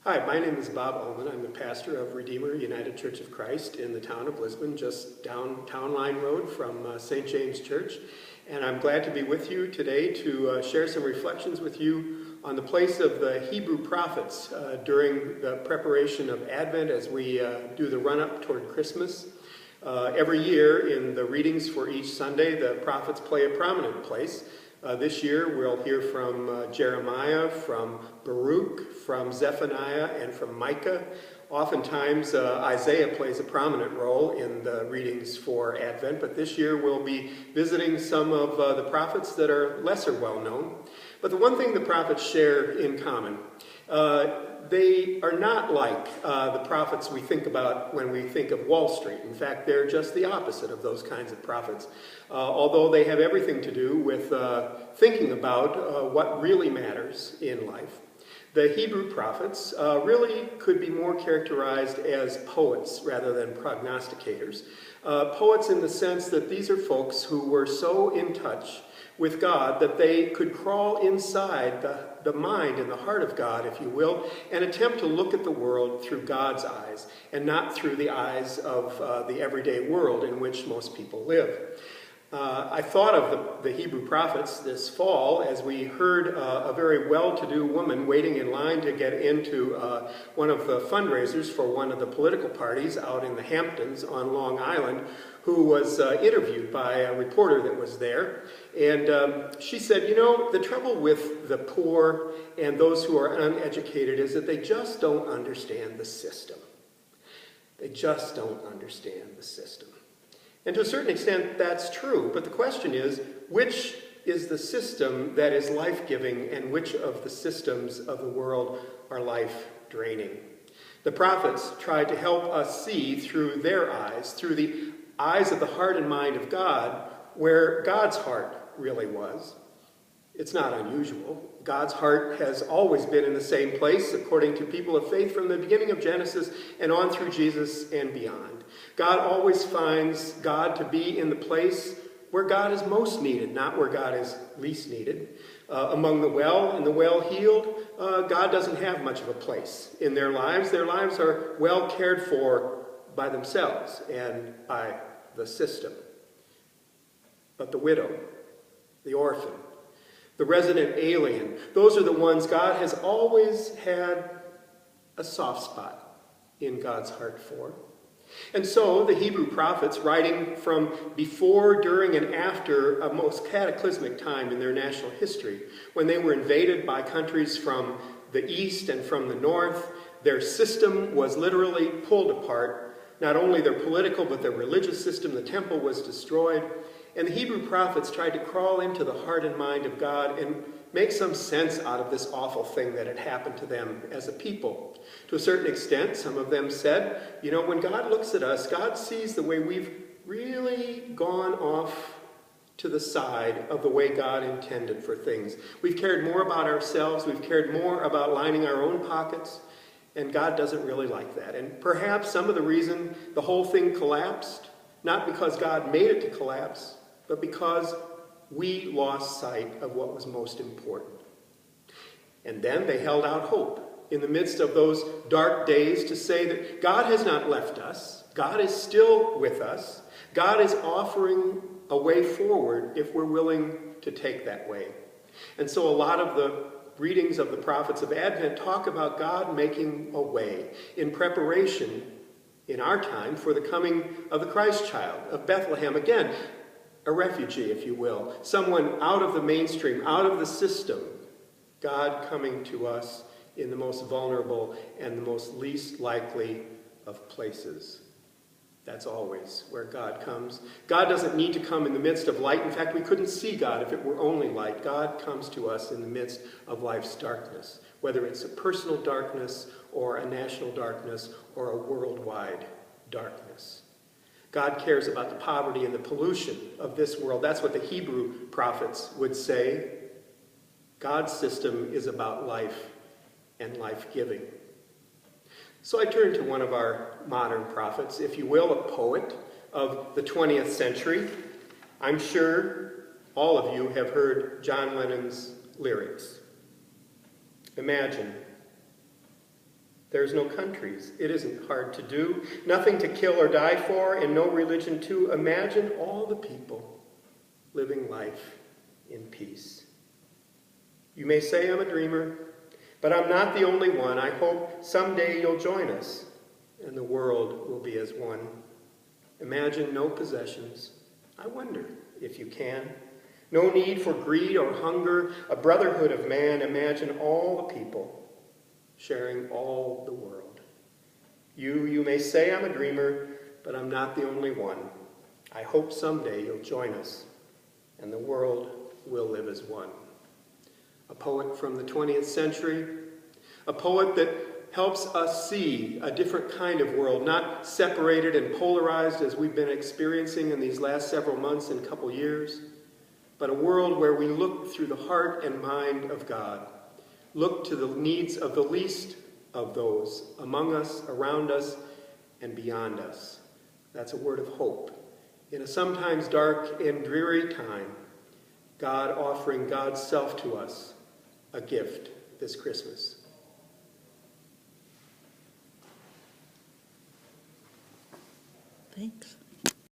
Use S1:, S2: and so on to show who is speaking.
S1: Hi, my name is Bob Ullman. I'm the pastor of Redeemer United Church of Christ in the town of Lisbon, just down Town Line Road from St. James Church. And I'm glad to be with you today to share some reflections with you on the place of the Hebrew prophets during the preparation of Advent as we do the run-up toward Christmas. Every year in the readings for each Sunday, the prophets play a prominent place. This year we'll hear from Jeremiah, from Baruch, from Zephaniah, and from Micah. Oftentimes Isaiah plays a prominent role in the readings for Advent, but this year we'll be visiting some of the prophets that are lesser well known. But the one thing the prophets share in common, they are not like the prophets we think about when we think of Wall Street. In fact, they're just the opposite of those kinds of prophets. Although they have everything to do with thinking about what really matters in life. The Hebrew prophets really could be more characterized as poets rather than prognosticators. Poets in the sense that these are folks who were so in touch with God that they could crawl inside the mind and the heart of God, if you will, and attempt to look at the world through God's eyes and not through the eyes of the everyday world in which most people live. I thought of the Hebrew prophets this fall as we heard a very well-to-do woman waiting in line to get into one of the fundraisers for one of the political parties out in the Hamptons on Long Island, who was interviewed by a reporter that was there. And she said, you know, the trouble with the poor and those who are uneducated is that they just don't understand the system. They just don't understand the system. And to a certain extent, that's true. But the question is, which is the system that is life-giving and which of the systems of the world are life-draining? The prophets tried to help us see through their eyes, through the eyes of the heart and mind of God, where God's heart really was. It's not unusual. God's heart has always been in the same place, according to people of faith, from the beginning of Genesis and on through Jesus and beyond. God always finds God to be in the place where God is most needed, not where God is least needed. Among the well and the well-heeled, God doesn't have much of a place in their lives. Their lives are well cared for by themselves and by the system. But the widow, the orphan, the resident alien, those are the ones God has always had a soft spot in God's heart for. And so the Hebrew prophets, writing from before, during, and after a most cataclysmic time in their national history, when they were invaded by countries from the east and from the north, their system was literally pulled apart. Not only their political, but their religious system, the temple was destroyed. And the Hebrew prophets tried to crawl into the heart and mind of God and make some sense out of this awful thing that had happened to them as a people. To a certain extent, some of them said, you know, when God looks at us, God sees the way we've really gone off to the side of the way God intended for things. We've cared more about ourselves, we've cared more about lining our own pockets, and God doesn't really like that. And perhaps some of the reason the whole thing collapsed, not because God made it to collapse, but because we lost sight of what was most important. And then they held out hope in the midst of those dark days to say that God has not left us. God is still with us. God is offering a way forward if we're willing to take that way. And so a lot of the readings of the prophets of Advent talk about God making a way in preparation in our time for the coming of the Christ child of Bethlehem. Again, a refugee, if you will, someone out of the mainstream, out of the system, God coming to us in the most vulnerable and the most least likely of places. That's always where God comes. God doesn't need to come in the midst of light. In fact, we couldn't see God if it were only light. God comes to us in the midst of life's darkness, whether it's a personal darkness or a national darkness or a worldwide darkness. God cares about the poverty and the pollution of this world. That's what the Hebrew prophets would say. God's system is about life and life-giving. So I turn to one of our modern prophets, if you will, a poet of the 20th century. I'm sure all of you have heard John Lennon's lyrics. Imagine There's no countries. It isn't hard to do. Nothing to kill or die for, and no religion to. Imagine all the people living life in peace. You may say I'm a dreamer, but I'm not the only one. I hope someday you'll join us, and the world will be as one. Imagine no possessions. I wonder if you can. No need for greed or hunger, a brotherhood of man. Imagine all the people sharing all the world. You may say I'm a dreamer, but I'm not the only one. I hope someday you'll join us, and the world will live as one. A poet from the 20th century, a poet that helps us see a different kind of world, not separated and polarized as we've been experiencing in these last several months and couple years, but a world where we look through the heart and mind of God, look to the needs of the least of those among us, around us, and beyond us. That's a word of hope. In a sometimes dark and dreary time, God offering God's self to us, a gift this Christmas.
S2: Thanks.